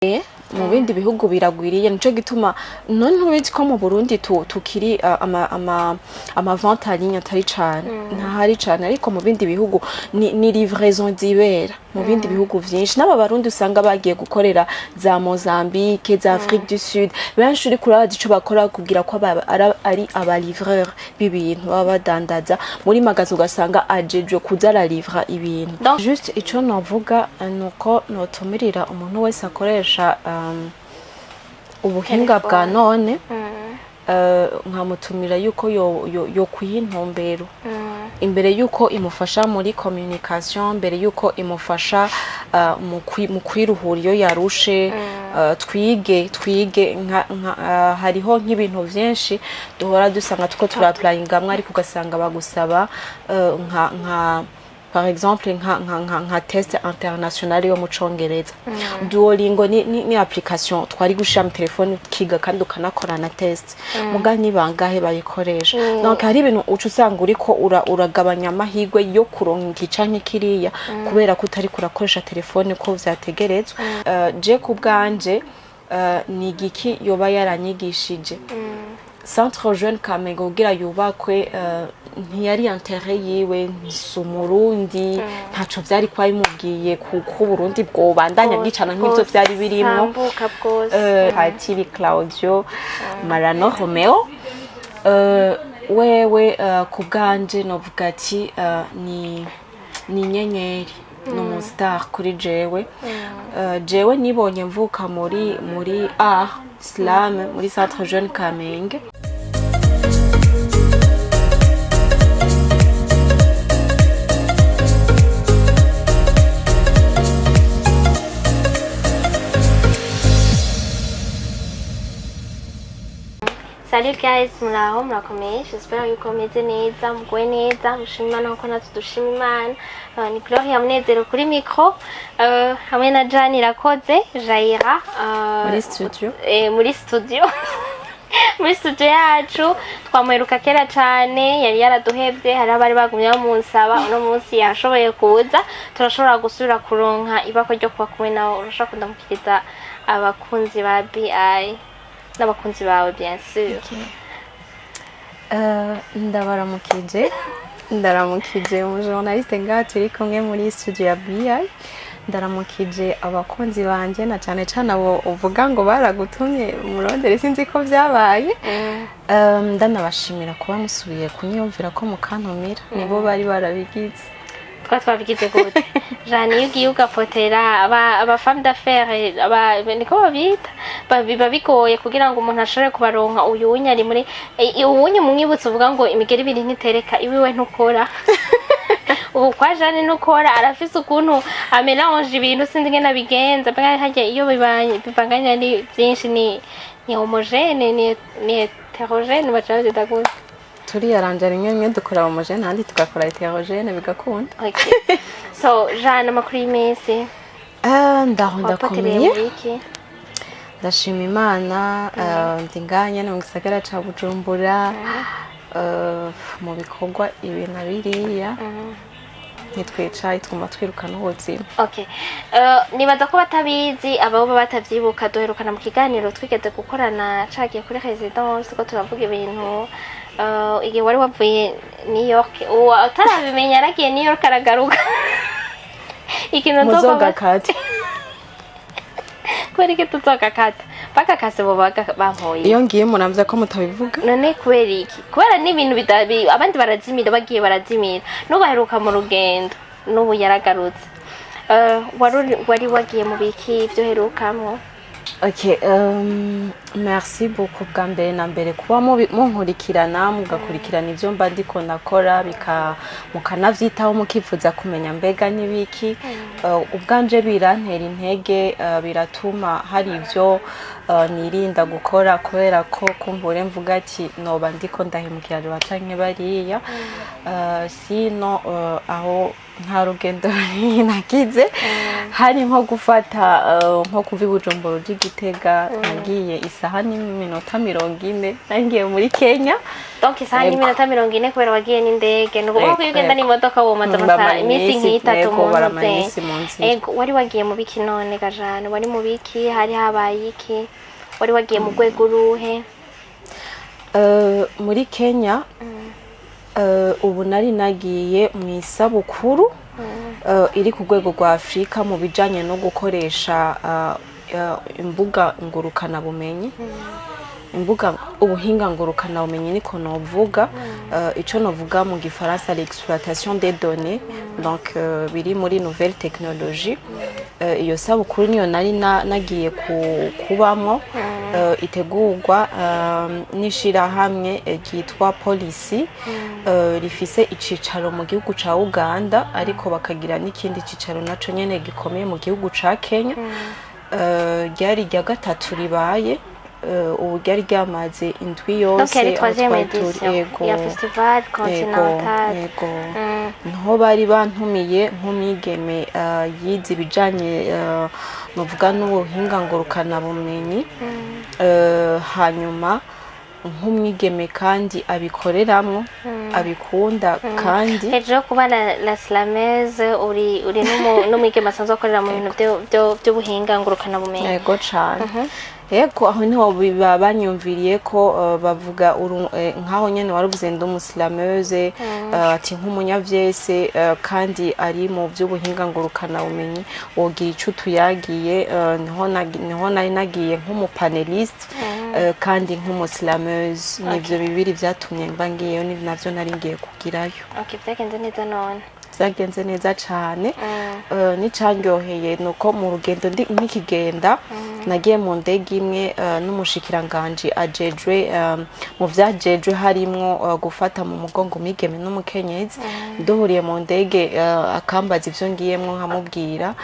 mu bindi bihugu biragwiriye nico gituma none ntubizi ko mu Burundi tukiri ama vente en ligne atari cane ntahari cane ariko mu bindi bihugu ni livraison d'ibera mu bindi bihugu vyinshi n'aba barundi usanga bagiye gukorera za Mozambique za Afrique du Sud benshi uri kurabaza ico bakora kugira ko ari aba livreur b'ibintu baba badandaza muri magazi ugasanga ajeje kuza la livra ibintu juste ico novuga nuko notumirira umuntu wese akoresha ubuhinga bwa none nkamutumira yuko yo kwintumbero imbere yuko imufasha muri communication mbere yuko imufasha mu kwiruhura iyo yarushe twige hariho nk'ibintu vyinshi duhora dusanga tuko turapplyingamwe ariko ugasanga bagusaba nka par exemple nka test international yo mu Congereza Duolingo ni application twari gushira mu telefone kiga kandi ukanakora na test muga ni bangahe bayikoresha donc hari ibintu ucu usanga uriko uragabanya amahirwe yo kuronka icanke kiriya kubera ko utari kurakoresha telefone ko vyategerezwa je ku bwanje ni giki yoba yaranyigishije Centre Jeune Kamenge ugira yubakwe ntiyari intérêt yiwe Umurundi ntaco vyari kwayimubwiye kuko Burundi bwo bandanya bwicana nk'ivyo vyari birimo Hatiri Claudio Marano Romeo wewe ku bwanje novuga ati ni inyenyeri no star kuri jewe nibonye mvuka muri Islam muri Centre Jeune Kamenge Salut guys, muraho murakomeye, j'espère yuko meze neza, mugwe neza, mushimana nkuko natwe dushima Imana. Ni Gloria Munezero kuri micro, hamwe na Jane Irakoze, Jaira, muri studio. Muri studio yacu twamuheruka kera cyane yari yaraduhebye hari abari bagumye bamunsaba uno munsi yashoboye kuza turashobora gusubira kuronka ibako ryo kuba kumwe nawe urashaka kundamukiriza abakunzi ba BI n'abakunzi bawe bien sûr. Ndaramukije mu journaliste ngaha turi kumwe muri studio ya BI ndaramukije abakunzi banje na cyane cyane abo uvuga ngo baragutumye murondere sinzi ko byabaye ndanabashimira kuba musubiye kunyumvira ko mukantumira nibo bari barabigize twabigize gute Jane yugiye ugafotera aba femme d'affaires niko babita biba bigoye kugira ngo umuntu ashobore kubaronka uyu wunyari muri uwunye mumwibutse uvuga ngo imigeri ibiri ntitereka iwiwe ntukora ubu kwa Jane nukora arafise ukuntu amelange ibintu sinzi ngena bigenza bwa hajya iyo bivanganya ni byinshi ni homogene ni heterogene bacaje daguze turi yaranje rimwe dukora homogene handi tugakora heterogene bigakunda okay so Jane amakuru y'imisi ndakomeye ndashima Imana ndinganye no mu gisagara ca Bujumbura mu bikorwa ibintu biriya nitwicaye twuma twirukana ubuzima okay nibaza ko batabizi ababo batavyibuka duherukana mu kiganiro twigeze gukorana cagiye kuri residence ko turavuga ibintu igihe wari wavuye New York utarabimenya aragiye New York aragaruka ikintu nzoga kati kwereke tuzoga kata paka kase bo bampoye iyo ngiye muramvya ko mutabivuga none kweri iki kubera n'ibintu abandi barazimira bagiye barazimira no baheruka mu rugendo n'ubu yaragarutse wari wagiye mu biki byo herukamwo okay merci beaucoup bwa mbere na mbere kuba munkurikirana mugakurikirana ivyo mba ndiko nakora mukanavyitaho mukifuza kumenya mbega nibiki ubwanje birantera intege biratuma hari ivyo nirinda gukora kubera ko kumbure mvuga ati noba ndiko ndahemukira canke bariya sino aho nta rugendo nagize hari nko gufata nko kuva i Bujumbura uri Gitega nagiye isaha n'iminota 40 nangiye muri Kenya. Donc isaha n'iminota 40 kubera wagiye n'indege nuko ugenda n'imodoka wo maze amasaha imisi nk'itatu mu nzira. Ego wari wagiye mu biki none gajana wari mu biki hari habaye iki wari wagiye mu rwego ruhe? Muri Kenya ubu nari nagiye mu isabukuru iri ku rwego rwa Afrika mu bijanye no gukoresha imbuga ngurukana bumenyi. Imbuga ubuhinga ngurukana bumenyi niko novuga. Ico novuga mu gifaransa l'exploitation des données, donc biri muri nouvelle technologie. Iyo sabukuru niyo nari nagiye kubamo itegurwa nishira hamwe ryitwa Policy rifise icicaro mu gihugu ca Uganda ariko bakagira n'ikindi cicaro naco nyene gikomeye mu gihugu ca Kenya. Ryari rya gatatu ribaye ubu ryari ryamaze indwi yose ya festival continental. Niho bari bantumiye nk'umwigeme yize ibijanye novuga n'ubuhinga ngurukana bumenyi, hanyuma nk'umwigeme kandi abikoreramwo abikunda kandi hejuru kuba la slameze uri n'umwigeme asanzwe akorera mu bintu by'ubuhinga ngurukana bumenyi. Yego cyane. Ego aho niho banyumviriye ko bavuga nkaho nyene waruvuze ndumuslameuse ati nk'umunyavyese kandi ari mu by'ubuhinga ngurukana bumenyi wogira ico tuyagiye niho nari nagiye nk'umupaneliste kandi nk'umuslameuse. Nivyo bibiri vyatumye mbangiyeyo navyo nari ngiye kugirayo. Okay, byagenze neza none. Byagenze neza cyane. Nicandyoheye nuko mu rugendo nk'ikigenda nagiye mu ndege imwe n'umushikiranganje ajejwe mu vyajejwe harimwo gufata mu mugongo umwigeme n'umukenyezi. Duhuriye mu ndege akambaza ivyo ngiyemwo nkamubwira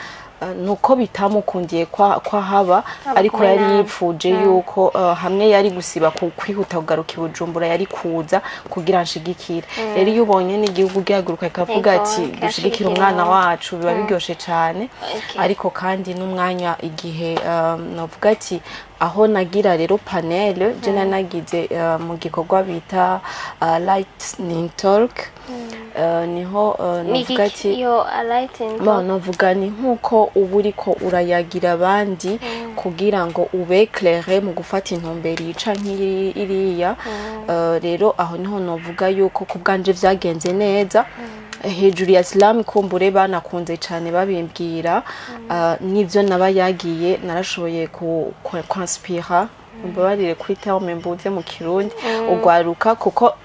nuko bitamukundiye kwa haba ariko yari yipfuje yuko hamwe yari gusiba kwihuta kugaruka i Bujumbura yari kuza kugira nshigikira. Rero iyo ubonye n'igihugu gihaguruka ikavuga ati dushigikira umwana wacu biba biryoshe cyane. Ariko kandi n'umwanya igihe novuga ati aho nagira rero panel je nagize mu gikorwa bita lightning talk. Niho novuga ati novuga ni nkuko uba uriko urayagira abandi kugira ngo ubeclaire mu gufata intumbero yica nk'iriya. Rero aho niho novuga yuko ku bwanje vyagenze neza. Hejuru ya Islam kumbure banakunze cyane babimbwira nivyo nabayagiye narashoboye kwanspira mbabarire kuri terme mbuze mu Kirundi ugwaruka kuko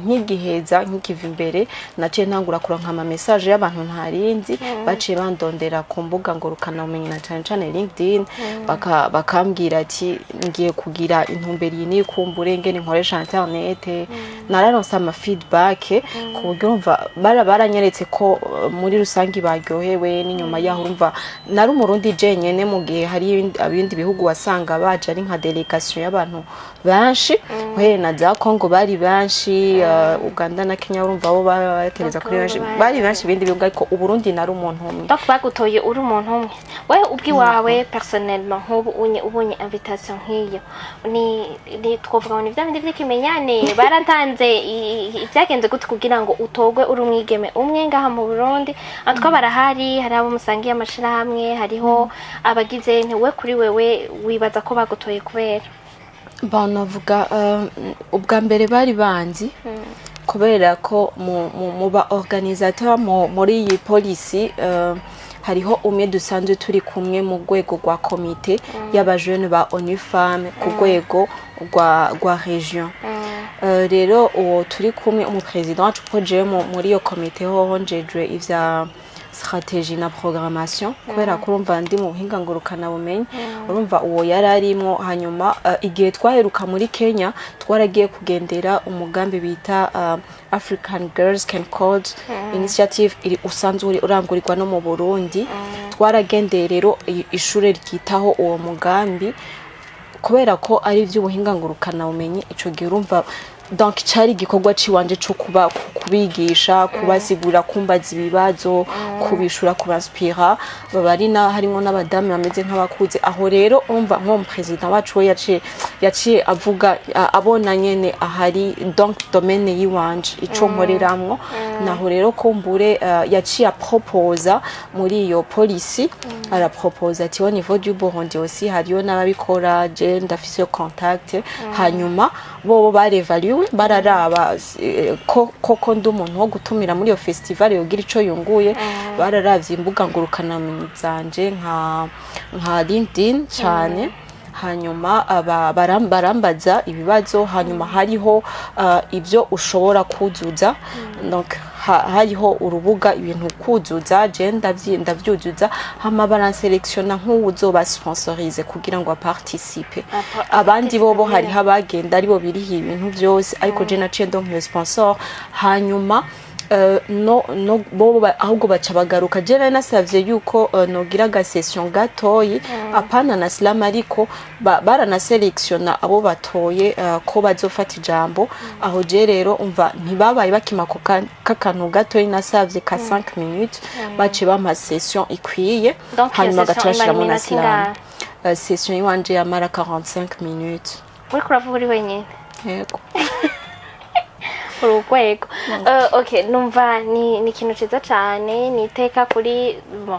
nk'igiheza nk'ikiva imbere naciye ntangura kuronka ama message y'abantu ntarinzi baciye bandondera ku mbuga ngurukana bumenyi na cyane LinkedIn bakambwira ati ngiye kugira intumbero yini kumbure ngene nkoresha internet. Nararonse ama feedback ku buryo umva baranyeretse ko muri rusangi baryohewe n'inyuma yaho urumva nari umurundi jenyene mu gihe hari abindi bihugu wasanga baje ari nka delegation y'abantu benshi. Na za Congo bari benshi, Uganda na Kenya urumva abo batereza kuri benshi bari benshi ibindi bihugu ariko uburundi nari umuntu umwe. Donc bagutoye uri umuntu umwe wewe ubwi wawe personnellement nk'ubu ubonye invitation nk'iyo ni twovuga ngo ni bya bindi by'ikimenyane barantanze ibyagenze gute kugira ngo utogwe uri umwigeme umwe ngaha mu Burundi. Atwa barahari hari abo musangiye amashira hamwe hariho abagize ntewe kuri wewe wibaza ko bagutoye kubera banavuga ubwa mbere bari banzi kubera ko mu ba organisateur muri iyi policy hariho umwe dusanzwe turi kumwe mu rwego rwa komite y'abajeune ba ONU Femmes ku rwego rwa region. Rero uwo turi kumwe umupresident wacu projet muri iyo komite hoho njejwe ivya stratégie na programmation kubera kurumva ndi mu buhinga ngurukana bumenyi urumva uwo yararimwo. Hanyuma igihe twaheruka muri Kenya twaragiye kugendera umugambi bita African Girls Can Code Initiative usanzwe urangurirwa no mu Burundi. Twaragendeye rero ishure ryitaho uwo mugambi kubera ko ari ivy'ubuhinga ngurukana bumenyi. Ico gihe urumva donc cyari igikorwa ciwanje cyo kubigisha kubasigura kumbaza ibibazo kubishura kubaspira bari na harimo n'abadamu bameze nk'abakuze aho rero umva nko mu president wacu we yaciye avuga abona nyene ahari donc domaine yiwanje ico nkoreramwo naho rero kumbure yaciye proposa muri iyo policy araproposa ati au niveau du Burundi aussi hariyo n'ababikora je ndafise contact hanyuma bo barevaluwe bararaba koko ndi umuntu wo gutumira muri iyo festival yogira ico yunguye bararavye imbuga ngurukana zanje nka LinkedIn cyane hanyuma barambaza ibibazo hanyuma hariho ibyo ushobora kuzuza donc hariho urubuga ibintu kuzuza je ndavyuzuza hama baranselektiona nk'uzoba sponsorize kugira ngo participe abandi bobo hariho abagenda aribo biriho ibintu byose ariko je naciye donc le sponsor hanyuma no bobo ahubwo baca bagaruka je nasavye yuko nogira ga session gatoyi apana na slam ariko baranaselektiona abo batoye ko bazofata ijambo aho je rero umva ntibabaye bakimako kakantu gatoyi nasavye ka 5 minutes bace bama session ikwiye hanyuma gacashira mu na slam session yiwanje yamara 45 minutes uri kuravuga uri wenyine yego urugwego okay numva ni ikintu ciza cyane niteka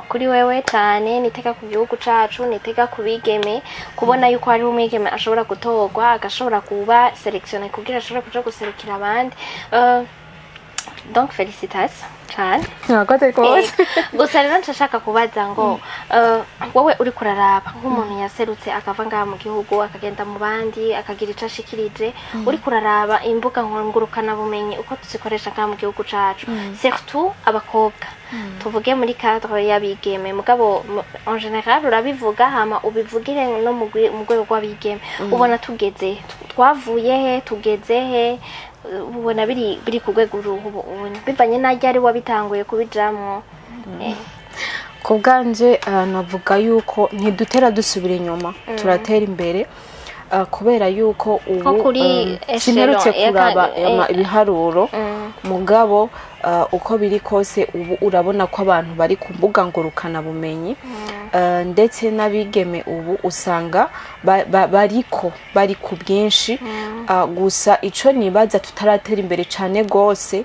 kuri wewe cyane niteka ku gihugu cacu niteka kubigeme kubona yuko hari umwigeme ashobora gutorwa agashobora kuba selectionné kugira ashobora kuja guserukira abandi donc félicitations cyane nakoze rwose gusa rero nshaka kubaza ngo wowe uri kuraraba nk'umuntu yaserutse akava ngaha mu gihugu akagenda mu bandi akagira ico ashikirije uri kuraraba imbuga ngurukana bumenyi uko tuzikoresha ngaha mu gihugu cacu surtout abakobwa tuvuge muri cadre y'abigeme mugabo en général urabivuga hama ubivugire no mu rwego rw'abigeme ubona tugeze twavuye he tugeze he ubona biri ku rwego ruhu bivanye n'ajya ari wabitanguye kubijamwo ku bwanje navuga yuko ntidutera dusubira inyuma turatera imbere kubera yuko ubu sinerutse kuraba ibiharuro mugabo uko biri kose ubu urabona ko abantu bari ku mbuga ngurukana bumenyi ndetse n'abigeme ubu usanga bari ku bwinshi gusa ico nibaza tutaratera imbere cyane gose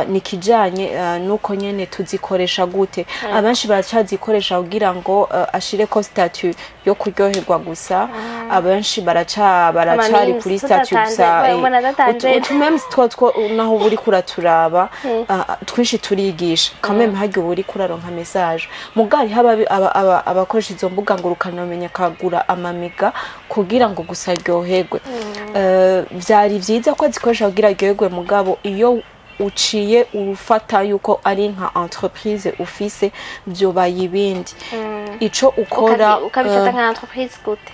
nikijanye nuko nyene tuzikoresha gute abanshi baracazikoresha kugira ngo ashire ko statut yo kuryoherwa gusa abanshi baracari kuri statut gusa utumeme two naho buri kuraturaba twinshi turigisha kameme hajye buri kuraronka message mugari haba abakoresha izo mbuga ngurukana bamenya kagura amamiga kugira ngo gusa ryoherwe byari byiza ko azikoresha kugira ryoherwe mugabo iyo uciye urufata yuko ari nka entreprise ufise byo bayibindi ico ukora ukabifata nka entreprise gute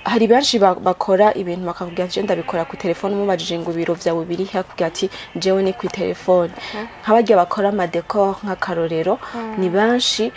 hari benshi bakora ibintu bakakubwira ati ndabikora ku telefone umubajije ngo ibiro byawe biri hakubwira ati jewe ni ku telefone nk'abajya bakora amadecor nka karorero ni benshi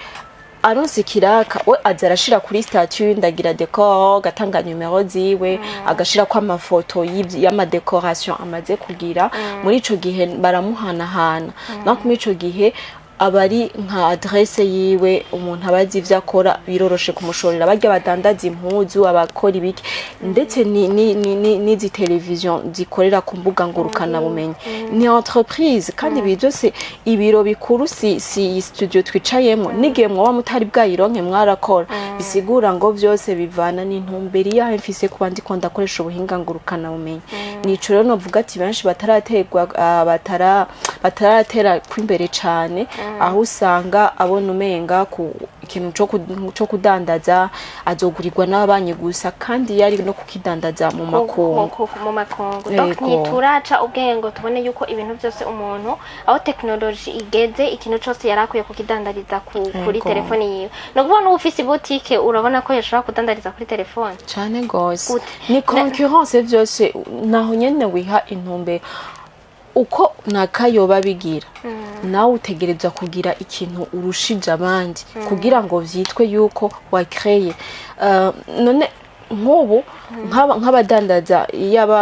aronse kiraka we azarashira kuri statut ndagira decor gatanga numero ziwe agashira kwa amafoto y'amadecoration amaze kugira muri ico gihe baramuhanahana no muri ico gihe abari nka adresse yiwe umuntu abazi ivyo akora biroroshe kumushorera bajya badandaza impuzu abakora ibiki ndetse ni television zikorera ku mbuga ngurukana bumenyi ni entreprise kandi byose ibiro bikuru si studio twicayemo nige mwa mutari bwayironke mwarakora bisigura ngo byose bivana n'intumberi ya mfise kuba ndiko ndakoresha ubuhinga ngurukana bumenyi nico rero novuga ati benshi bataraterwa bataratera kwimbere cyane aho usanga abona umenga ku ikintu cyo kudandaza azogurirwa n'abanye gusa kandi yari no kukidandaza mu makungu donc nituraca ubwengo tubone yuko ibintu byose umuntu aho technology igeze ikintu cyose yarakuye kukidandariza kuri telefone yiwe no kubona ufise boutique urabona ko yashaka kudandariza kuri telefone cyane gose ni concurrence byose naho nyene wiha intumbe uko nakayoba bigira nawe utegerezwa kugira ikintu urushije abandi kugira ngo vyitwe yuko wa créer none nk'ubu nk'abadandaza yaba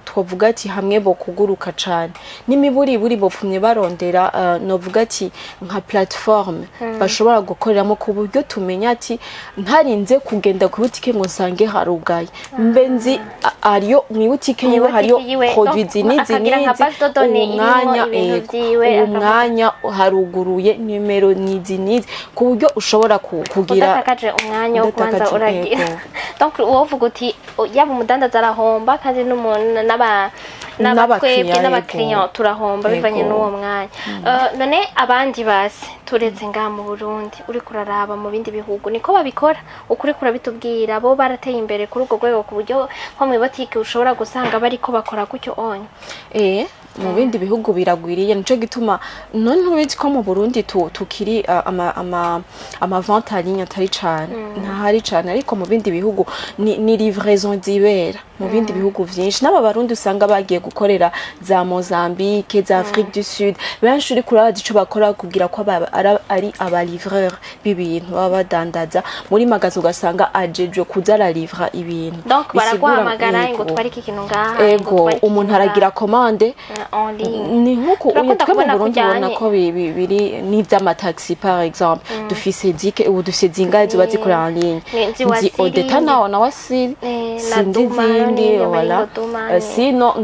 twavuga ati hamwe bo kuguruka cyane n'imiburi buri bopfumye barondera novuga ati nka platform bashobora gukoreramo ku buryo tumenya ati ntarinze kugenda ku butike ngo nsange harugaye mbenzi ariyo mu butike yiwe hariyo produits nizi umwanya haruguruye nimero nizi ku buryo ushobora kugira utakaje umwanya wo kubanza uragira donc wovuga uti yaba umudandaza arahomba kandi n'umuntu n'abatwebwe n'abakiriya turahomba bivanye n'uwo mwanya none abandi basi turetse ngaha mu Burundi uri kuraraba mu bindi bihugu niko babikora ukuri kurabitubwira bo barateye imbere kuri ubwo rwego ku buryo nko mu botike ushobora gusanga bariko bakora gutyo onye mu bindi bihugu biragwiriye nico gituma none ubizi ko mu Burundi tukiri ama vente en ligne atari cyane ntahari cyane ariko mu bindi bihugu ni livraison zibera mu bindi bihugu vyinshi n'aba barundi usanga bagiye gukorera za Mozambique za Afrique du Sud benshi uri kurabaza ico bakora kugira ko ari aba livreur b'ibintu baba badandaza muri magazi ugasanga ajejwe kuza la livra ibintu donc baraguhamagara ngo twari ikintu ngaha ego umuntu aragira commande en ligne ni nkuko twe mu Burundi ubona ko biri n'ivy'amataxi par exemple dufise dike ubu dufise zingahe zuba zikorera en ligne nzi odeta nawo na wasiri sindi zindi wala sino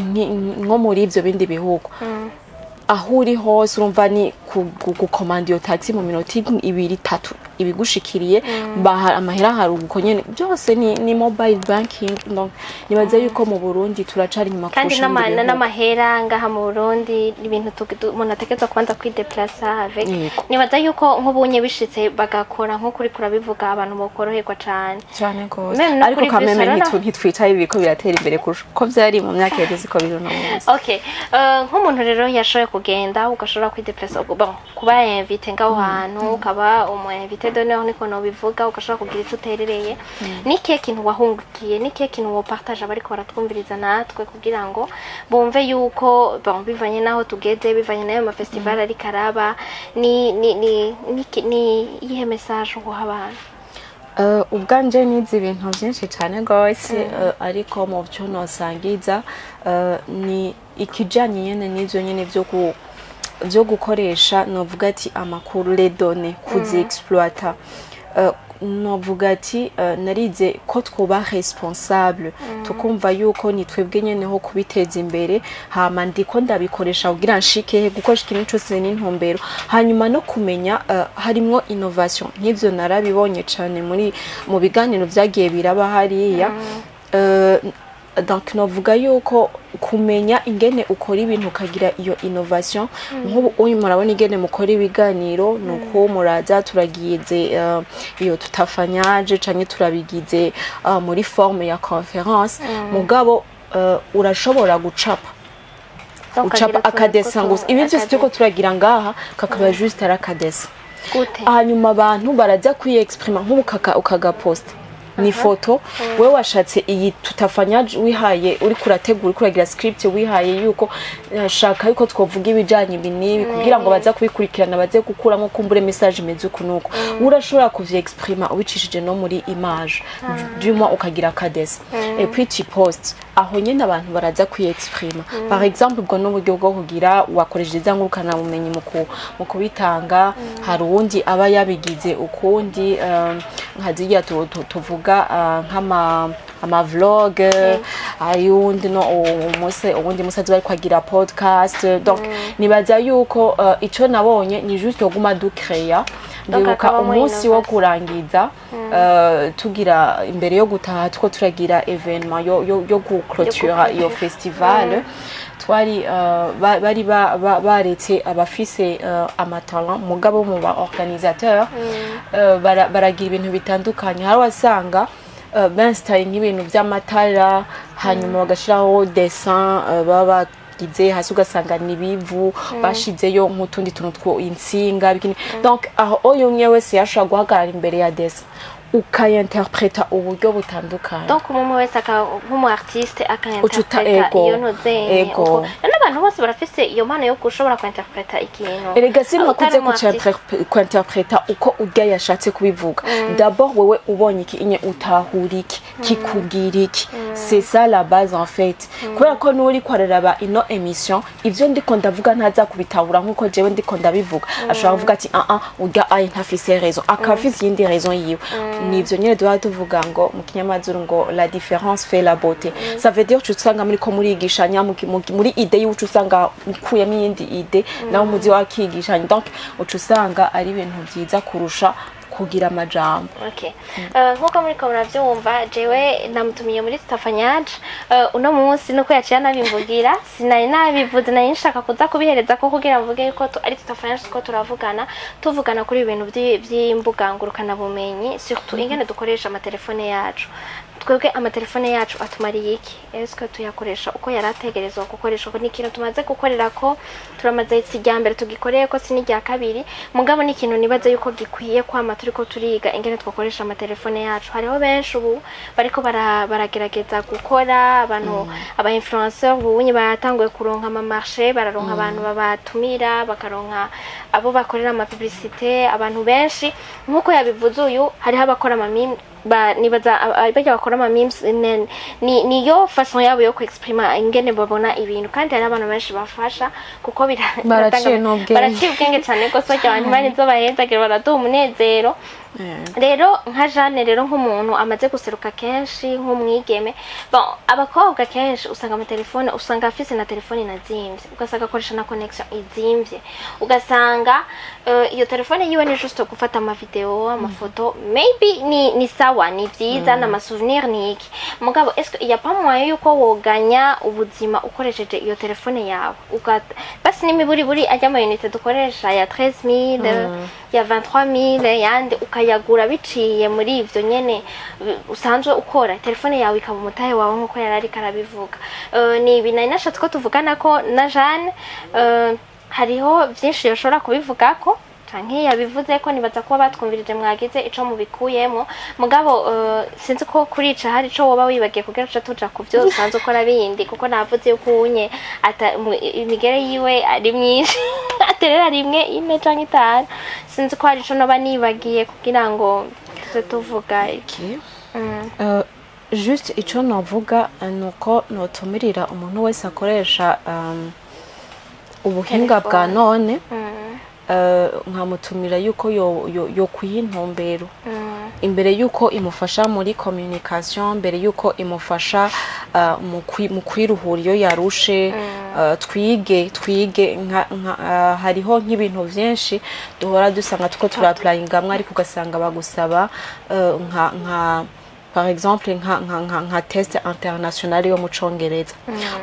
nko muri ivyo bindi bihugu aho uri hose urumva ni gukomanda iyo taxi mu minota 2-3 ibigushikiriye baha amahera haruguko nyene byose ni mobile banking donc nibaza yuko mu Burundi turacari nyuma kandi n'amahera ngaha mu Burundi ibintu umuntu atekereza kubanza kwideplacer avec nibaza yuko nk'ubunye bishitse bagakora nko kuri kurabivuga abantu bokoroherwa cyane gose ariko kameme ntitwicaye ibiko biratera imbere ko vyari mu myaka yeze ko biri no munsi okay nk'umuntu rero yashoye kugenda ugashobora kwideplacer kuba invite ngaho hantu ukaba invite donner niko no bivuga ugashobora kugira ico uterereye ni kihe kintu wahungukiye ni kihe kintu wo partage abari ko baratwumviriza natwe kugira ngo bumve yuko bivanye naho tugeze bivanye nayo ma festival ari karaba ni ihe message ngo habana ubwanje nizi ibintu byinshi cyane gose ariko mu byo nosangiza ni ikijanye nyene n'ivyo nyene vyo gukoresha novuga ati amakuru les données kuzi exploiter novuga ati narize ko twoba responsable tukumva yuko ni twebwe nyene ho kubiteza imbere hama ndiko ndabikoresha kugira nshike gukoresha ikintu cyose n'intumbero hanyuma no kumenya harimo innovation nk'ivyo narabibonye cyane mu biganiro vyagiye biraba hariya donc novuga yuko kumenya ingene ukora ibintu ukagira iyo innovation nk'ubu uyu murabona ingene mukora ibiganiro nuko muraza turagize iyo tutafanyaje canke turabigize muri forme ya conference mugabo urashobora gucapa akadesa gusa ibi byose tuko turagira ngaha kakaba juste ara kadesa hanyuma abantu baraza kwiexprima nk'ubu ukagaposta ni foto we washatse iyi tutafanya wihaye uri kurategura uri kuragira script wihaye yuko shaka yuko twovuga ibijanye binibi kugira ngo baza kubikurikirana baze gukuramo kumbure message meze kunuko urashobora kuvye exprima ubicishije no muri image du moins ukagira kadesa et puis tu post aho nyene abantu baraza kwiexprima par exemple ubwo n'uburyo bwo kugira wakoresheje zangurukana bumenyi mu kubitanga hari uwundi aba yabigize ukundi nkaziya tuvuga ama vlog ayundi no ubundi musazi bari kwagira podcast donc nibaza yuko ico nabonye ni juste guma du créer ndibuka umunsi wo kurangiza tugira imbere yo gutaha tuko turagira evenement yo guclôturer iyo festival twari bari baretse abafise amatalent mugabo mu ba organisateur baragira ibintu bitandukanye hari wasanga benstaye nk'ibintu by'amatara hanyuma bagashiraho dessin baba gize hasi ugasanga nibivu bashizeyo nk'utundi tuntu two insinga bikini donc aho oyo umwe wese yashaka guhagarara imbere ya dessin ukayinterpreta uburyo butandukanye donc umuntu wese nk'umu artiste akayinterpreta iyo nozenye n'abantu bose barafise iyo mpano yo gushobora kwinterpreta ikintu erega sinkakuze kwinterpreta uko urya yashatse kubivuga d'abord wewe ubonye iki inye utahura iki kikubwira iki c'est ça la base en fait kubera ko nuri kwararaba ino émission ivyo ndiko ndavuga ntaza kubitahura nkuko jewe ndiko ndabivuga ashobora kuvuga ati urya ayi ntafise raison akafise yindi raison yiwe nivyo nyene duha tuvuga ngo mu kinyamazuru ngo la différence fait la beauté ça veut dire usanga muri ko murigishanya muri ide y'ucu usanga ukuyemo yindi ide naho muzi wakigishanya donc usanga ari ibintu byiza kurusha kugira amajambo. Okay. Nkuko muri ko muravyumva jewe namutumiye muri Stafanyage uno munsi nuko yaciye nabimvugira sinari nabivuze nari nshaka kuza kubihereza ko kugira mvuge yuko ari Stafanyage ko tuvugana kuri ibintu by'imbuga ngurukana bumenyi surtout ingene dukoresha amatelefone yacu. Twebwe amatelefone yacu atumariye iki? Eske tuyakoresha uko yarategerezwa gukoresha ko n'ikintu tumaze gukorera ko turamaze ikijyambere tugikoreye ko sini rya kabiri mugabo n'ikintu nibaze yuko gikwiye kwama turiko turiga ingene twakoresha amatelefone yacu hariho benshi ubu bariko baragerageza gukora abantu aba influenceurs ubunye batanguye kuronka ama marché bararonka abantu babatumira bakaronka abo bakorera ama publicité abantu benshi nkuko yabivuze uyu hariho abakora ama meme nibaza bajya bakora ama memes niyo façon yabo yo kwexprima ingene babona ibintu kandi hari abantu benshi bafasha kuko baraciye ubwenge cyane ko so cyane bari zo baheza kira baraduha umunezero rero nka Jane rero nk'umuntu amaze guseruka kenshi nk'umwigeme bon abakobwa kenshi usanga mu telefone usanga afise na telefone nazimvye ugasanga akoresha na connection izimvye ugasanga iyo telefone yiwe ni juste gufata ama video amafoto maybe ni sawa ni vyiza na souvenir ni iki mugabo est-ce il y a pas moyen yuko woganya ubuzima ukoresheje iyo telefone yawe basi n'imiburi ajya mu unité dukoresha ya 13000 ya 23000 yandi ukayagura biciye muri ivyo nyene usanzwe ukora telefone yawe ikaba umutahe wawe nkuko yarari karabivuga ni binari nashatse ko tuvugana ko na Jane hariho byinshi yoshora kubivuga ko canke yabivuze ko nibaza ko batwumvirije mwagize ico mubikuyemo mugabo sinzi ko kurica hari ico woba wibagiye kugira uca tuja ku byo usanzwe ukora bindi kuko navuze yuko unye imigere yiwe ari myinshi aterera rimwe ine canke itanu sinzi ko hari ico noba nibagiye kugira ngo tuvuga iki juste ico novuga nuko notumirira umuntu wese akoresha ubuhinga bwa none nkamutumira yuko yo kuyintumbero imbere yuko imufasha muri communication mbere yuko imufasha mu kwiruhura iyo yarushe twige hariho nk'ibintu byinshi duhora dusanga tuko turaplayingamwe ariko ugasanga bagusaba nka par exemple nka test international yo mu Congereza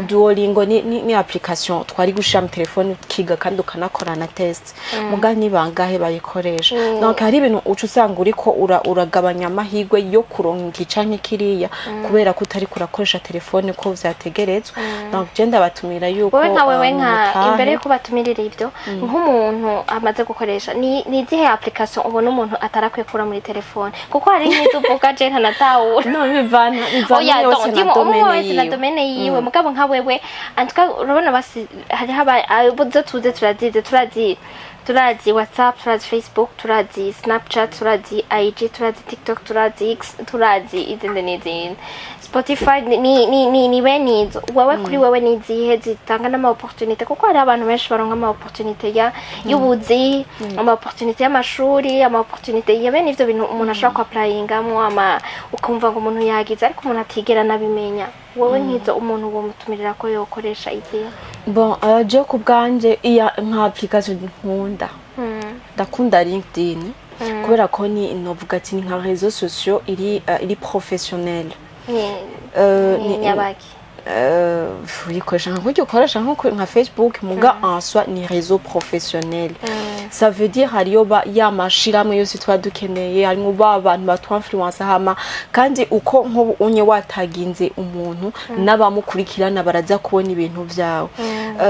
Duolingo ni application twari gushira mu telefone kiga kandi ukanakora na test muga ni bangahe bayikoresha donc hari ibintu ucu usanga uriko uragabanya amahirwe yo kuronka icanke kiriya kubera ko utari kurakoresha telefone ko vyategerezwa donc je ndabatumira yuko wowe nka wewe nka imbere ko batumirira ivyo nk'umuntu amaze gukoresha ni zihe application ubona umuntu atarakwiye kura muri telefone kuko hari n'izuvuga je ntanata no bivana yose na domaine yiwe mugabo nka wewe antuka urabona basi hari abuzo tuze turazi WhatsApp turazi Facebook turazi Snapchat turazi IG turazi TikTok turazi X turazi izindi n'izindi Spotify ni benizo wewe kuri wewe nizihe zitanga n'ama opportunité kuko hari abantu benshi baronka ama opportunité y'ubuzi ama opportunité y'amashuri ama opportunité y'ibene ivyo bintu umuntu ashaka ku applyingamo ama ukumva ngo umuntu yagize ariko umuntu atigera nabimenya wowe nkizo umuntu wo mutumirira ko yokoresha izihe bon je ku bwanje iya nka application ndakunda LinkedIn kubera ko ni novuga ati ni nka réseaux sociaux iri professionnel ni nyabaki uyikoresha nkuko ukoresha nka Facebook muga en soi ni réseau professionnel ça veut dire hariyo yamashiramo yose twadukeneye harimo abantu batwinfluence hama kandi uko nko unye wataginze umuntu n'abamukurikirana baraza kubona ibintu vyawe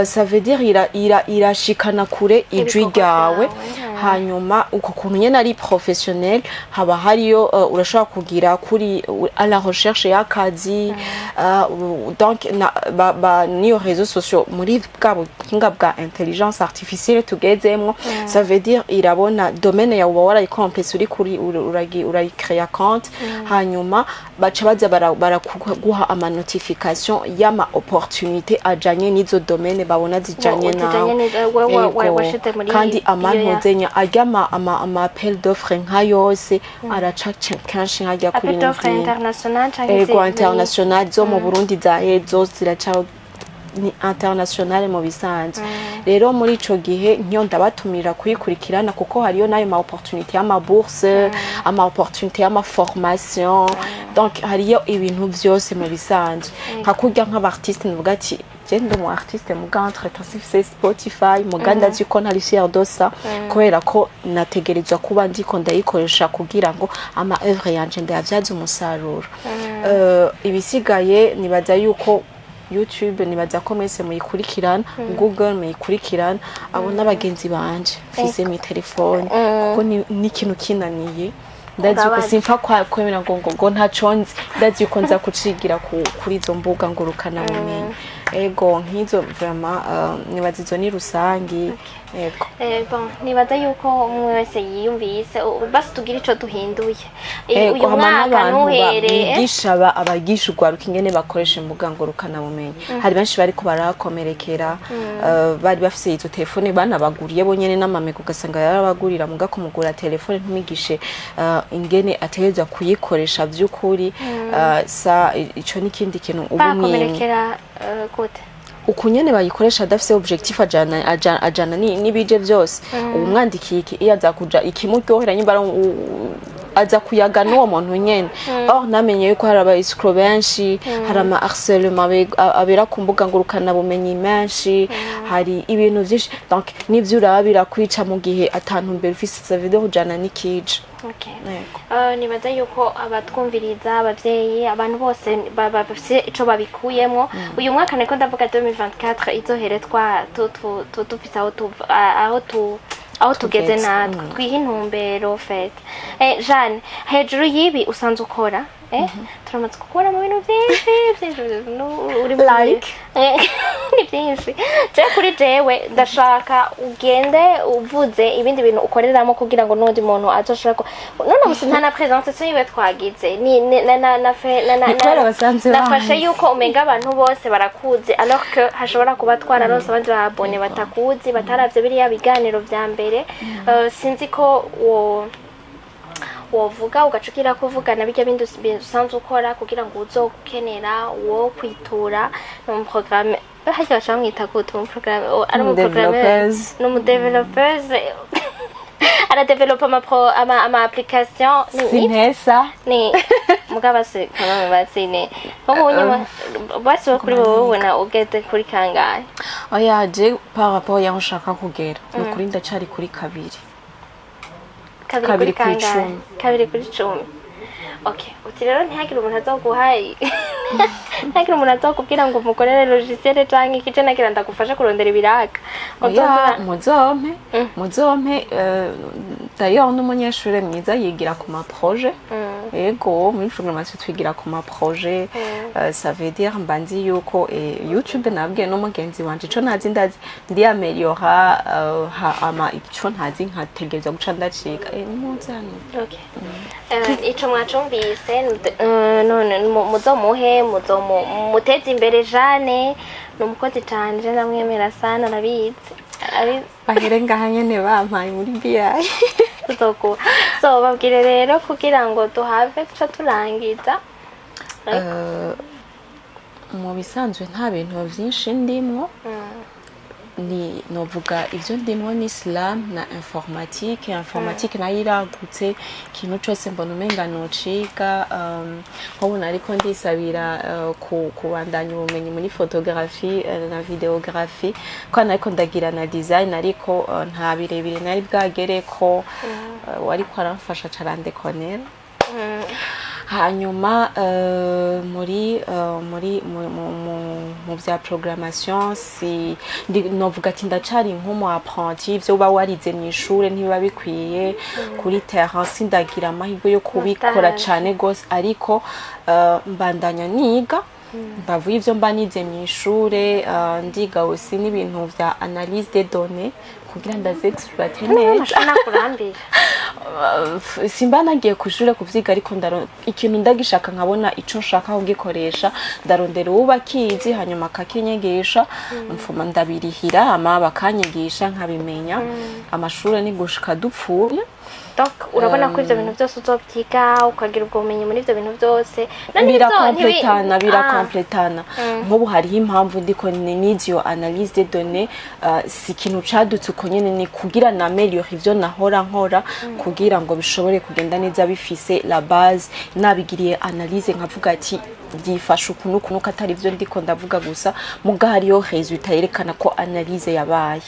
ça veut dire irashikana kure ijwi ryawe hanyuma uko kuntu nyene ari professionnel haba hariyo urashobora kugira kuri à la recherche y'akazi donc niyo réseaux sociaux muri bwa buhinga bwa intelligence artificielle tugezemwo ça veut dire irabona domaine yawe uba warayikompese uri kuri urayicrea compte hanyuma baca baza baraguha ama notification y'ama opportunité ajanye n'izo domaine babona zijanye nawe kandi amantuzenya ajya ama appel d'offre nka yose araca kenshi nkajya kuri international zo mu Burundi zahezo ziraca ni international mu bisanzwe rero muri ico gihe nyo ndabatumira kuyikurikirana kuko hariyo nayo ma opportunité y'ama bourse ama opportunité y'ama formation donc hariyo ibintu byose mu bisanzwe nkakurya nk'abartiste nuvuga ati jendo mu artiste mugantre tasifise Spotify muganda ziko ntari fier dosa kubera ko nategerezwa kuba ndiko ndayikoresha kugira ngo ama œuvre yanje ndavyaza umusaruro ibisigaye nibaza yuko YouTube nibaza ko mwese muyikurikirana Google muyikurikirana abo n'abagenzi banje fise mi telefone kuko ni ikintu kinaniye ndazi ko simfa kwemera ngo ntaconze ndazi ko nza kucigira kuri izo mbuga ngurukana bumenyi ego nk'izo vraiment nibaza izo ni rusangi ego bon nibaza yuko umwe wese yiyumvise basi tugira ico duhinduye uyu mwaka nuhere bigisha abagisha ugwaruka ingene bakoresha imbuga ngurukana bumenyi hari benshi bari ko barakomerekera bari bafise izo telefone banabaguriye bonyene n'amamega ugasanga yarabagurira muga kumugura telefone ntumigishe ingene ategeza kuyikoresha by'ukuri sa ico nikindi kintu bakomerekera gute ukunyene bayikoresha adafise objectif ajana n'ibije byose umwandikiye iki iyo azakuja ikimuryohera nyimba aza kuyaga n'uwo muntu nyene namenye yuko hari abayiscro benshi hari ama harcèlement abera ku mbuga ngurukana bumenyi menshi hari ibintu byinshi donc nivyo urabira kwica mu gihe atantumbere ufise sa video ujana n'ikije nibaza yuko abatwumviriza abavyeyi abantu bose bafise ico babikuyemo uyu mwaka niko ndavuga 2024 izohere dufise aho tugeze natwe twiha intumbero fete Jeanne hejuru y'ibi usanzwe ukora turamaze gukora mu bintu byinshi uri like ni byinshi je kuri jewe ndashaka ugende uvuze ibindi bintu ukoreramo kugira ngo n'undi muntu azoshaka none musi nta na présentation yiwe twagize ni nafashe yuko umenga abantu bose barakuze alors que hashobora kuba twararose abandi babone batakuzi bataravye biriya biganiro vya mbere sinzi ko wovuga ugacukira kuvugana bijya bindi usanzwe ukora kugira ngo uzogukenera wo kwitura mu programme hajya bacamwita gute mu programme ari mu programme no mu developers ara developa ama application Sinesa ni mugaba se kama batsine nk'ubunyuma basi kuri wowe ubona ugeze kuri kangahe oya je par rapport yaho ushaka kugera no kuri ndacari kuri kabiri kabiri kuri 10 okay uti rero ntihagire umuntu azoguhaye ntihagire umuntu azokubwira ngo mukorere logiciel canke ikije nagira ndagufasha kurondera ibiraka muzompe d'ailleurs n'umunyeshure mwiza yigira ku ma projet ego muri programmation twigira ku ma projet ça veut dire mbanzi yuko YouTube nabwiye no mugenzi wanje ico ndazi ndi ameliora ama ico ntazi nkategereza guca ndaciga nimuzana okay ico mwacumvise none muzomuhe muteze imbere Jeanne n'umukozi canje ndamwemera sana nabizi bahere ngahanyene bampaye muri BI so babwire rero kugira ngo duhave tuca turangiza mu bisanzwe nta bintu byinshi ndimwo ni novuga ivyo ndimwo ni Islam na informatique nayo iragutse kintu cyose mbona umenga nociga nk'ubu nariko ndisabira kubandanya ubumenyi muri photographie na videographie ko nariko ndagira na design ariko nta birebire nari bwagereko wariko aramfasha carandekonera hanyuma mu bya programmation novuga ati ndacari nk'umu apprenti ivyo uba warize mu ishure ntibiba bikwiye kuri terrain sindagira amahirwe yo kubikora cane gose ariko mbandanya niga bavuye ivyo mba nize mu ishure ndiga aussi n'ibintu vya analyse des données kugira ndazexploite neza simba nagiye kushure kuvyiga ariko ikintu ndagishaka nkabona ico nshaka kugikoresha ndarondera ubakizi hanyuma akakinyigisha mfuma ndabirihira ama bakanyigisha nkabimenya amashure ni gushika dupfuye. Donc urabona ko ivyo bintu byose uzobyiga ukagira ubwo bumenyi muri ivyo bintu byose birakompletana nk'ubu hariho impamvu ndiko n'izyo analyse des données si ikintu cadutse uko nyene ni kugira na ameliore ivyo nahora nkora kugira ngo bishobore kugenda neza bifise la base nabigiriye analyse nkavuga ati byifasha ukuntu atari ivyo ndiko ndavuga gusa muga hariyo resultat yerekana ko analyse yabaye.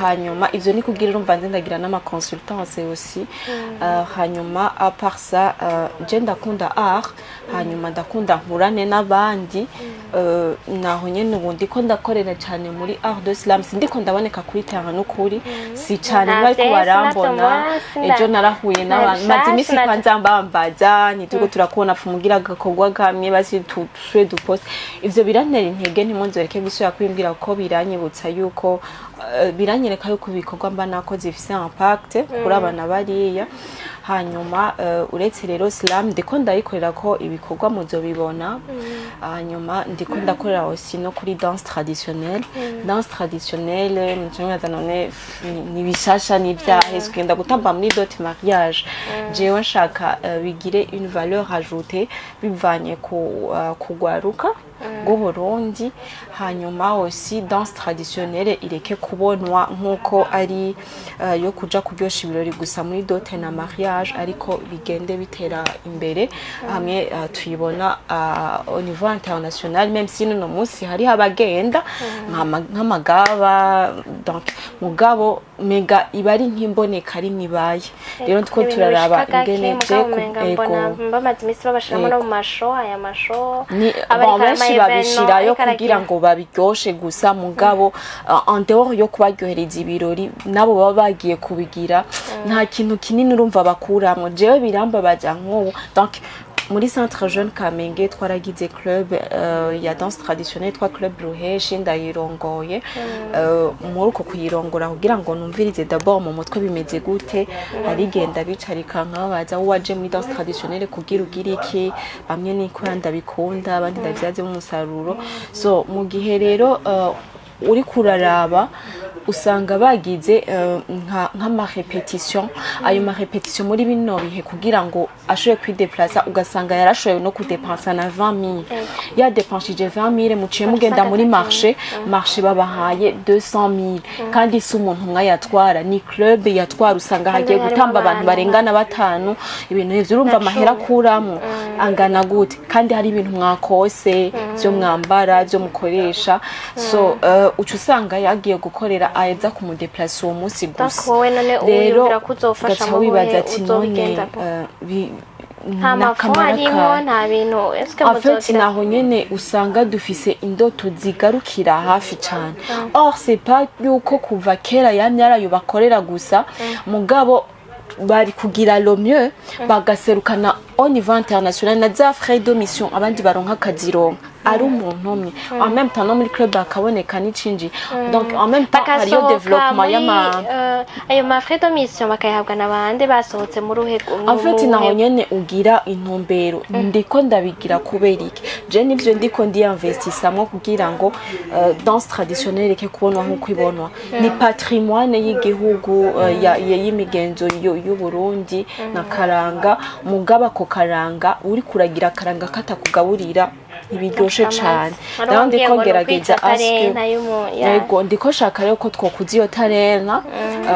Hanyuma ivyo ni kugira urumva ndagira n'ama consultance aussi hanyuma à part ça je ndakunda art hanyuma ndakunda nkurane n'abandi naho nyene ubundi ko ndakorera cyane muri art de slam sindiko ndaboneka kuri terrain n'ukuri si cyane bari ko barambona ejo narahuye n'abantu maze imisi kwanza mbambaza nituko turakubona fumugira gakorwa kamwe basi tutwe dupost ivyo birantera intege ntimunzwereke gusubira kwimbwira ko biranyibutsa yuko biranyereka yuko ibikorwa mba nakoze bifise impact kuri abana bariya. Hanyuma uretse rero slam ndiko ndayikorera ko ibikorwa muzobibona hanyuma ndiko ndakorera aussi no kuri danse traditionnelle mchangaza none ni bishasha ni byahe skenda gutamba muri dot mariage jewe nshaka bigire une valeur ajoutée bivanye ku kugwaruka go Burundi hanyuma aussi danse traditionnelle ireke kubonwa nkuko ari yo kuja kuryosha ibirori gusa muri dot na mariage ariko bigende bitera imbere hamwe tuyibona au niveau international même si no munsi hari abagenda nk'amagaba donc mugabo mega ibari nkimboneka ari nibaye rero twiko turaraba ingene je bamaze imisi babashiramo no mu masho aya masho benshi babishirayo kugira ngo babiryoshe gusa mugabo en dehors yo kubaryohereza ibirori nabo baba bagiye kubigira nta kintu kinini urumva bakuramwe jewe birambabaza nk'ubu. Donc muri centre jeune Kamenge twaragize club ya danse traditionnelle twa club Ruheshi ndayirongoye muri uko kuyirongora kugira ngo numvirize d'abord mu mutwe bimeze gute arigenda bicarika nkabaza waje muri danse traditionnelle kugira ugira iki bamwe ni ko ndabikunda abandi ndavyaze mu musaruro. So mu gihe rero uri kuraraba usanga bagize nk'ama repetition ayo ma repetition muri bino bihe kugira ngo ashoye kwideplacer ugasanga yarashoye no kudepensa na 20000 ya depensije 20000 muciye mugenda muri marché babahaye 200000 kandi si umuntu mwayatwara ni club yatwara usanga hagiye gutamba abantu barengana batanu ibintu ivyo urumva amahera kuramo angana gute kandi hari ibintu mwakose byo mwambara byo mukoresha. So ucusanga yagiye gukorera aheza kumudeplacer uwo munsi gusa rero kuzofasha mu wibaza ati none nta mafarimo nta bintu afeti naho nyene usanga dufise indoto zigarukira hafi cyane. Or c'est pas yuko kuva kera yamyarayo bakorera gusa mugabo bari kugira le mieux bagaserukana au niveau international na za frais de mission abandi baronka kazironka ari umuntu umwe en même temps no muri club akaboneka n'icinji donc en même temps hariyo développement ayo ma frais de mission bakayahabwa nabande basohotse mu ruhego en fait naho nyene ugira intumbero ndiko ndabigira kubera iki je nivyo ndiko ndi investissamo kugira ngo danse traditionnelle ke kubonwa nkuko ibonwa ni patrimoine y'igihugu y'imigenzo y'u Burundi na karanga mugaba ko karanga uri kuragira karanga katakugaburira ibiryoshe cyane naho ndiko gerageza aske yego ndiko shaka rero ko twokuzi yo talent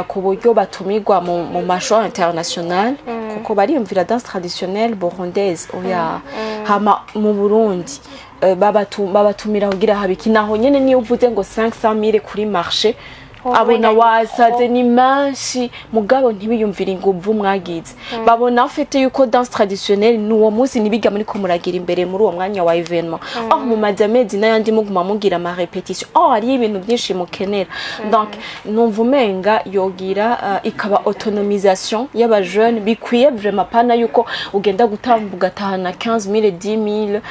ku buryo batumirwa mu masho international kuko bariyumvira danse traditionnelle burundaise oya hama mu Burundi babatumira kugira habiki naho nyene niyo uvuze ngo 500000 kuri marché abona wasaze ni menshi mugabo ntibiyumvira inguvu mwagize babona afite yuko danse traditionnelle n'uwo munsi nibiga muri ko muragira imbere muri uwo mwanya wa événement mu madamedi n'ayandi muguma mugira ama répétition ari ibintu byinshi mukenera donc numva umenga yogira ikaba autonomisation y'aba jeune bikwiye vraiment pana yuko ugenda gutambuga gatahana 15000 10000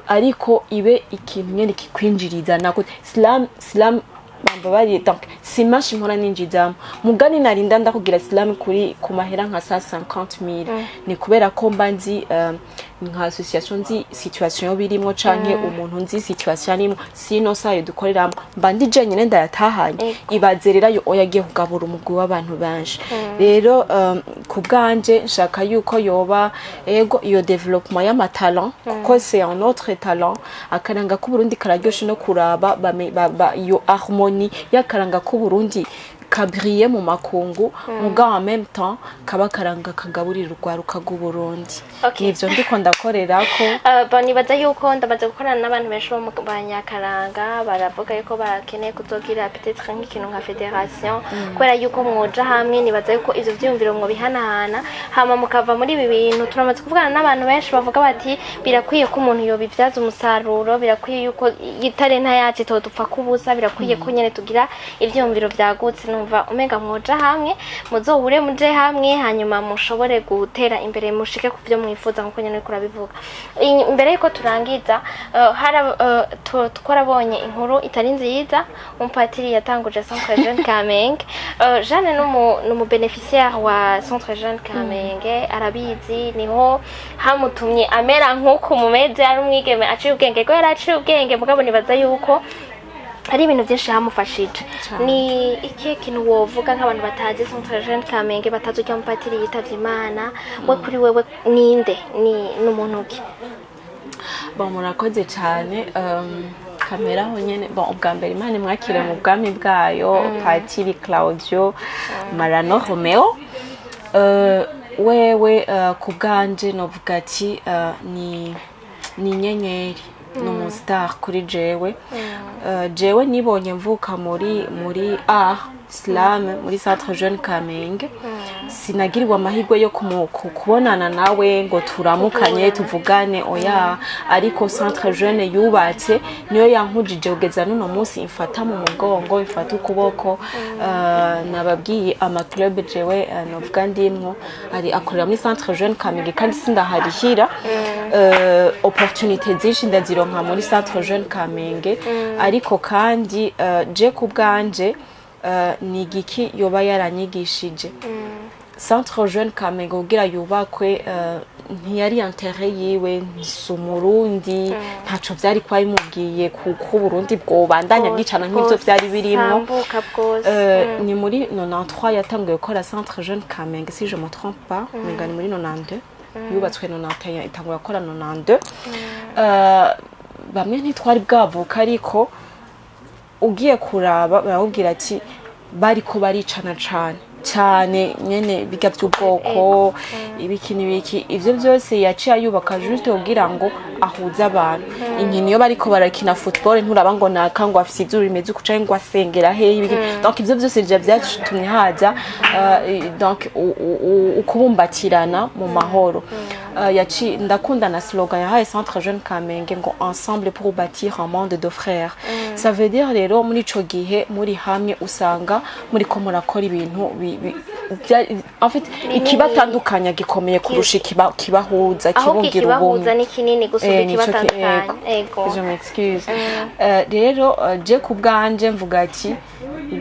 ariko ibe ikintu nyene kikwinjiriza nako slam bambabariye donc simashi nkora ninjizamo mugani narinda ndakugira slam kuri ku mahera nka 150000 ni kubera ko mbanzi nka association nzi situation birimo canke umuntu nzi situation arimo sino sayo dukoreramo mbandi je nyene ndayatahanye ibazerera yo oyagiye kugabura umugwi w'abantu banje rero ku bwanje nshaka yuko yoba ego iyo development y'ama talent kuko c'est un autre talent akaranga ku Burundi kararyoshe no kuraba iyo harmonie yakaranga ku Burundi kabriye mu makungu muga en même temps kaba karanga kagaburira urwaruka rw'u Burundi nivyo ndiko ndakorera ko nibaza yuko ndamaze gukorana n'abantu benshi bo mu banyakaranga baravuga yuko bakeneye kuzogira peut-être nk'ikintu nka federation kubera yuko mwoja hamwe nibaza yuko ivyo vyumviro mwo bihanahana hama mukava muri ibi bintu turamaze kuvugana n'abantu benshi bavuga bati birakwiye ko umuntu yobivyaza umusaruro birakwiye yuko itarenta yacu todupfa kubusa birakwiye ko nyene tugira ivyumviro vyagutse numva umenga mwoja hamwe muzohure muje hamwe hanyuma mushobore gutera imbere mushike ku byo mwifuza nkuko nyene kurabivuga imbere yuko turangiza twarabonye inkuru itari nziza umupatiri yatanguje Centre Jeune Kamenge Jeanne numu beneficiaire wa Centre Jeune Kamenge arabizi niho hamutumye amera nkuko mumeze ari umwigeme aciye ubwenge ko yaraciye ubwenge mugabo nibaza yuko hari ibintu byinshi hamufashije ni ikihe kintu wovuga nk'abantu batazi Centre Jeune Kamenge batazi icyo umupatiri yitavye Imana we kuri wewe ninde ni n'umuntu ki murakoze cyane kamera ho nyene ubwa mbere Imana mwakire mu bwami bwayo Patiri Claudio Marano Romeo wewe ku bwanje novuga ati ni inyenyeri no star kuri jewe nibonye mvuka muri slam muri Centre Jeune Kamenge sinagirirwa amahirwe yo kubonana nawe ngo turamukanye tuvugane oya ariko Centre Jeune yubatse niyo yankujije kugeza nuno munsi imfata mu mugongo ifata ukuboko nababwiye ama club jewe novuga ndimwo ari akorera muri Centre Jeune Kamenge kandi sindaharihira opportunité zinshi ndazironka muri Centre Jeune Kamenge ariko kandi je ku bwanje ni giki yoba yaranyigishije Centre Jeune Kamenge kugira yubakwe ntiyari intérêt yiwe nsumurundi ntaco vyari kwa imubwiye ku Burundi bwobandanya bwicana nk'ivyo vyari birimo ni muri 93 yatanguye gukora Centre Jeune Kamenge si je me trompe pas ngani muri 92 yubatswe 91 itangura gukora 92 bamwe ntitwari bwavuka ariko ugiye kuraba barawubwira ati bariko baricana cyane nyene biga by'ubwoko ibiki ivyo byose yaciye ayubaka juste kugira ngo ahuza abantu inkino yo bariko barakina football nturaba ngo naka ngo afise izuru rimeze kuca ngo asengera he donc ivyo byose byatumye haza donc ukubumbatirana mu mahoro yaci ndakunda na slogan ya Centre Jeune Kamenge ngo ensemble pour bâtir un monde de frères ça veut dire rero muri ico gihe muri hamwe usanga muri ko murakora ibintu en fait ikibatandukanya gikomeye kurusha kibahuza kibungira ubumwe ni kinini gusubira ikibatandukanya ego je m'excuse rero je ku bwanje mvuga ati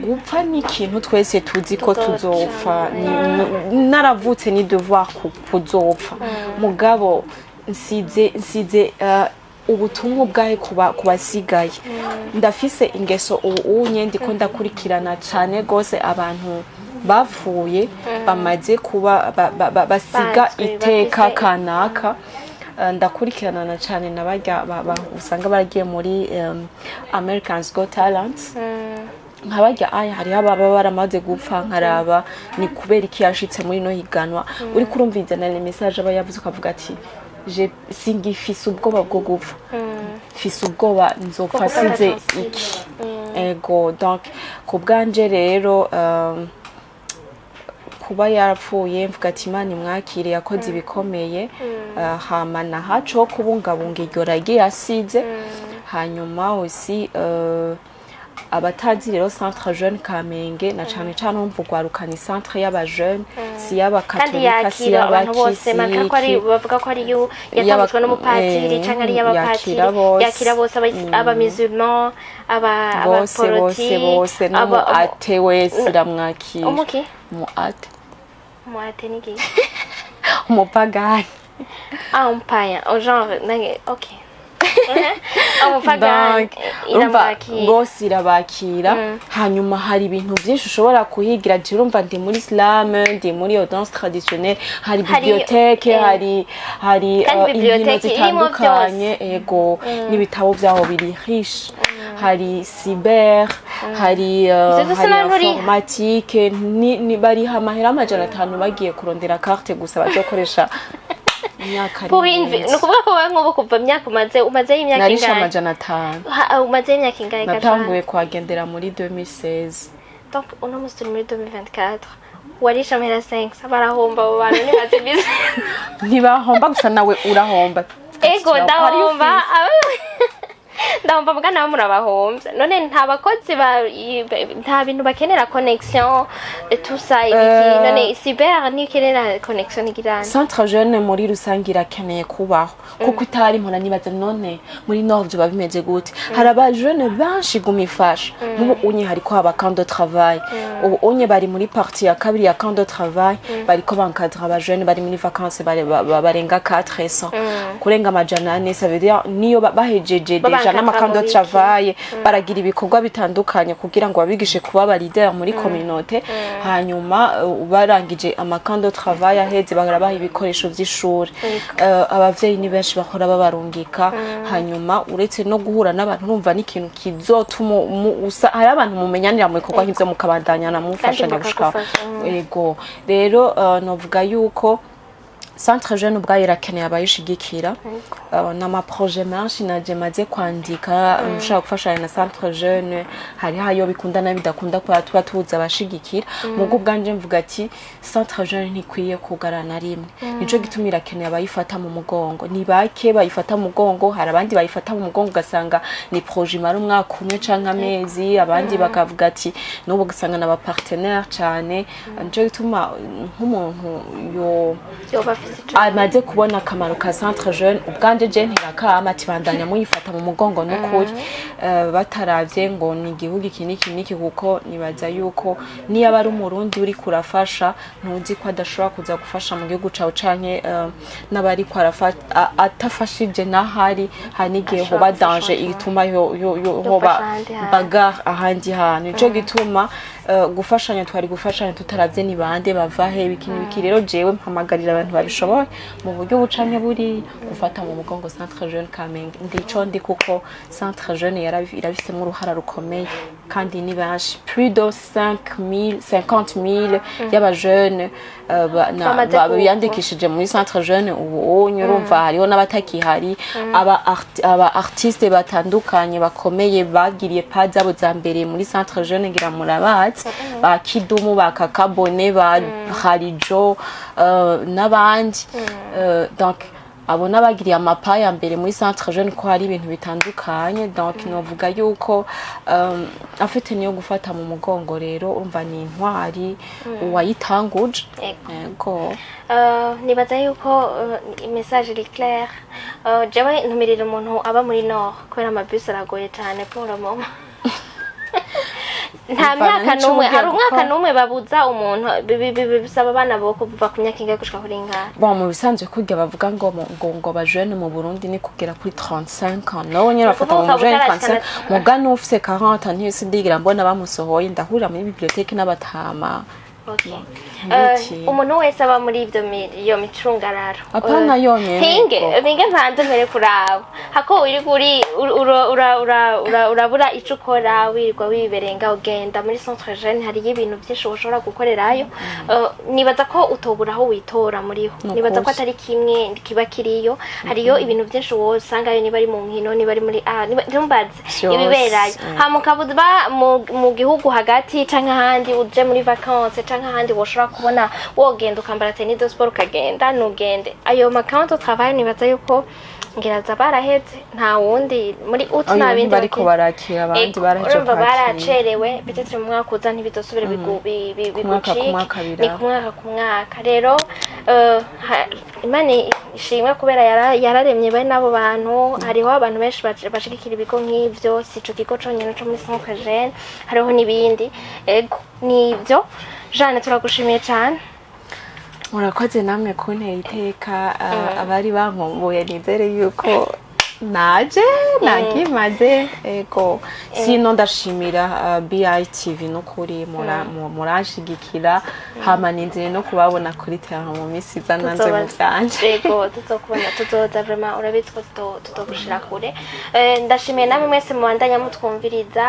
gupfa ni ikintu twese tuzi ko tuzopfa naravutse ni devoir kuzopfa mugabo nsize ubutumwa bwahe kubasigaye ndafise ingeso unye ndiko ndakurikirana cyane gose abantu bavuye bamaze kuba basiga iteka kanaka ndakurikirana cyane nabarya usanga baragiye muri Americans Got Talent nkabarya hari ababa baramaze gupfa nkaraba ni kubera iki yashitse muri no higanwa uri kurumviza na message aba yavuze ukavuga ati je singifise ubwoba bwo gupfa fise ubwoba nzopfa size iki ego donc ku bwanje rero kuba yarapfuye mvuga ati Imana imwakire yakoze ibikomeye hama nahaco kubungabunga iryo rage yasize hanyuma aussi abatazi rero centre jeune Kamenge na cane cane umva ugwarukana centre y'aba jeune si y'abakatolika si y'abakisi bavuga ko ari yo yatangujwe n'umupatiri canke ari y'abapatiri yakira bose aba musulman aba bose no mu ate wese iramwakira umuki mu ate niki umupagani umpaya genre ok bose irabakira hanyuma hari ibintu byinshi ushobora kuhigira urumva ndi muri Islam ndi muri danse traditionnelle hari bibliothèque hari ibintu bitandukanye ego n'ibitabo byaho biri riche hari cyber hari informatique ni bari amahera 500 bagiye kurondera carte gusa bazokoresha pour une vie nukuvuga ko wewe nk'ubu kuva imyaka umaze y'imyaka narisha 500 umaze y'imyaka ingahe natanguye kuhagendera muri 2016 donc uno musi turi muri 2024 warisha amahera 5 barahomba abo bantu ntibazibize ntibahomba gusa nawe urahomba ego ndahomba ndahomba mbwa nawe murabahombya none nta bakozi nta bintu bakenera connexion tout ça ibiki none cyber nikenera connexion igirana centre jeune muri rusange irakeneye kubaho kuko itari mpora nibaza none muri nord byo babimeze gute hari aba jeune benshi gumifasha n'ubu unye hariko aba camp de travail ubu unye bari muri partie ya kabiri ya camp de travail bariko bankadra aba jeune bari muri vacances barenga 400 kurenga amajana 4 ça veut dire niyo bahejeje deja n'amakamp de travail baragira ibikorwa bitandukanye kugira ngo babigishe kuba ba leader muri communauté hanyuma barangije amakamp de travail aheze barabaha ibikoresho by'ishuri abavyeyi ni benshi bakora babarungika hanyuma uretse no guhura n'abantu urumva n'ikintu kizotuma hari abantu mumenyanira mu bikorwa nk'ivyo mukabandanya na mufashanya gushika ego rero novuga yuko centre jeune ubwayo irakeneye abayishigikira n'ama projet menshi naje maze kwandika nshaka gufashanya na centre jeune hari hayo bikunda bidakunda kwa tuba tuza abashigikira mugo bwanje mvuga ati centre jeune ntikwiye kugarana rimwe nico gituma irakeneye abayifata mu mugongo ni bake bayifata mu mugongo hari abandi bayifata mu mugongo gasanga ni projet mara umwaka umwe canka amezi abandi bakavuga ati n'ubu gasanga n'aba partenaire cyane nico gituma nk'umuntu yo amaze kubona akamaro ka centre jeune ubwanje je ntirakama tibandanya muyifata mu mugongo n'ukuri bataravye ngo ni igihugu iki kuko nibaza yuko niyo abari umurundi uri kurafasha ntuzi ko adashobora kuza gufasha mu gihugu cawe canke n'abari kwarafasha atafashije nahari hanigiye hoba danger ituma hoba bagarre ahandi hantu nico gituma gufashanya twari gufashanya tutaravye ni bande bavahe biki rero jewe mpamagarira abantu babishoboye mu buryo bucanye buri gufata mu mugongo centre jeune Kamenge ndico ndi kuko centre jeune irabifitemo uruhara rukomeye kandi ni benshi plus de 50,000 y'aba jeune biyandikishije muri centre jeune ubu urumva hariho n'abatakihari aba artiste batandukanye bakomeye bagiriye pas zabo za mbere muri centre jeune ngira murabazi ba Kidumu ba Kakabone ba Harijo n'abandi donc abo nabagiriye amapa ya mbere muri centre jeune ko hari ibintu bitandukanye donc novuga yuko afite niyo gufata mu mugongo rero urumva ni intwari uwayitanguje yego nibaza yuko message iri clair jewe ntumirira umuntu aba muri nord kubera amabus aragoye cyane pour le moment nta myaka numwe hari umwaka numwe babuza umuntu bisaba abana bo kuva ku myaka ingahe gushika kuri ngara bon mu bisanzwe kurya bavuga ngo ba jeune mu Burundi ni kugera kuri 35 ans no nyera fata mu jeune 35 mugana ufise 40 ntisi ndigira mbona bamusohoye ndahurira muri bibliothèque n'abatama okay umuntu wese aba muri iyo micungararo apana yonye hinge mpanze mbere kuraba hako uri kuri urabura ico ukora wirirwa wiberenga ugenda muri centre jeune hari ibintu byinshi ushobora gukorerayo nibaza ko utobura aho witora muriho nibaza ko atari kimwe kiba kiriyo hariyo ibintu byinshi wosangayo niba ari mu nkino niba ari muri ntumbaze ibiberayo hamukabuza mu gihugu hagati canke ahandi uje muri vacances canke ahandi woshobora kubona wogenda ukambara tennis de sport ukagenda nugende ayo makanto travail nibaza yuko ngiraza baraheze nta wundi muri uti nabindi bariko barakira abandi baraje baracerewe bitetse mu mwaka uza ntibidosubire bigucike ni ku mwaka rero Imana ishimwe kubera yararemye bari nabo bantu hariho abantu benshi bashigikira ibigo nk'ivyo sico kigo conyene cyo muri Centre Jeune hariho nibindi ego nivyo Jeanne turagushimiye cyane murakoze namwe kuntera iteka abari bankomboye nizere yuko naje nagimaze ego sino ndashimira BITV no kuri murashigikira hama ninzire no kubabona kuri terrain mu misi zananze mu byanje ego tuzokubona tuzoza vraiment urabitswe tutogushira kure ndashimiye namwe mwese mubandanya mutwumviriza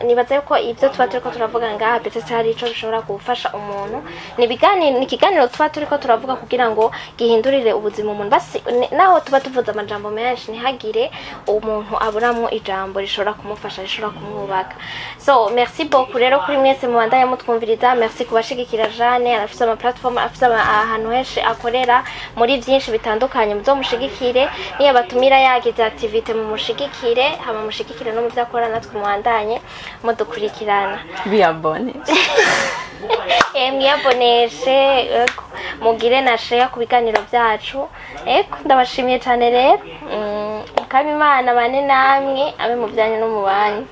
nibaza yuko ivyo tuba turiko turavuga ngaha bitetse hari ico bishobora gufasha umuntu ni ikiganiro tuba turiko turavuga kugira ngo gihindurire ubuzima umuntu basi naho tuba tuvuza amajambo menshi hagire umuntu aburamo ijambo rishobora kumufasha rishobora kumwubaka so merci beaucoup rero kuri mwese mubandanya mutwumviriza merci kubashigikira Jeanne arafise ama platform afise ahantu henshi akorera muri byinshi bitandukanye muzomushigikire niyo batumira yagize activity mu mushigikire hama mushigikire no mu byakora natwe muhandanye mudukurikirana biyabone mwiyaboneshe mugire na share ku biganiro byacu ndabashimiye cyane rero Imana bane namwe abe mu byanye no mu banyu